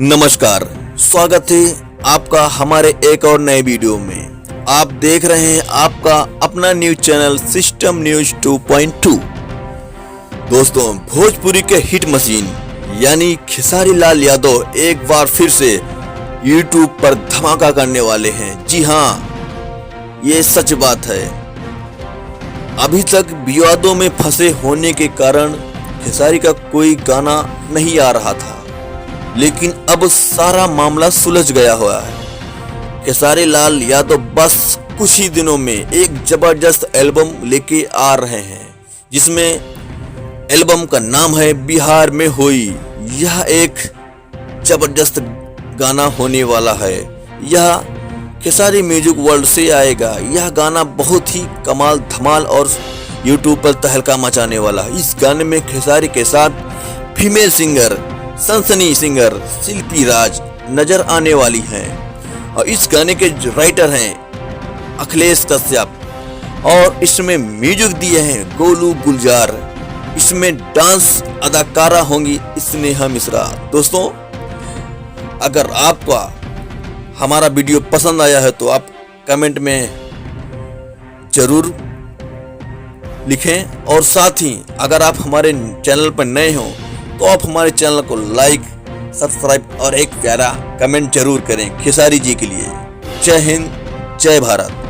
नमस्कार, स्वागत है आपका हमारे एक और नए वीडियो में। आप देख रहे हैं आपका अपना न्यूज चैनल सिस्टम न्यूज 2.2। दोस्तों, भोजपुरी के हिट मशीन यानी खेसारी लाल यादव एक बार फिर से यूट्यूब पर धमाका करने वाले हैं। जी हाँ, ये सच बात है। अभी तक विवादों में फंसे होने के कारण खेसारी का कोई गाना नहीं आ रहा था, लेकिन अब सारा मामला सुलझ गया हुआ है। खेसारी लाल यादव बस कुछ ही दिनों में एक जबरदस्त एल्बम लेके आ रहे हैं, जिसमें एल्बम का नाम है बिहार में हुई। यह एक जबरदस्त गाना होने वाला है। यह खेसारी म्यूजिक वर्ल्ड से आएगा। यह गाना बहुत ही कमाल धमाल और यूट्यूब पर तहलका मचाने वाला है। इस गाने में खेसारी के साथ फीमेल सिंगर सनसनी सिंगर शिल्पी राज नजर आने वाली हैं और इस गाने के जो राइटर हैं अखिलेश कश्यप और इसमें म्यूजिक दिए हैं गोलू गुलजार। इसमें डांस अदाकारा होंगी स्नेहा मिश्रा। दोस्तों, अगर आपका हमारा वीडियो पसंद आया है तो आप कमेंट में जरूर लिखें और साथ ही अगर आप हमारे चैनल पर नए हो तो आप हमारे चैनल को लाइक, सब्सक्राइब और एक प्यारा कमेंट जरूर करें खेसारी जी के लिए। जय हिंद, जय भारत।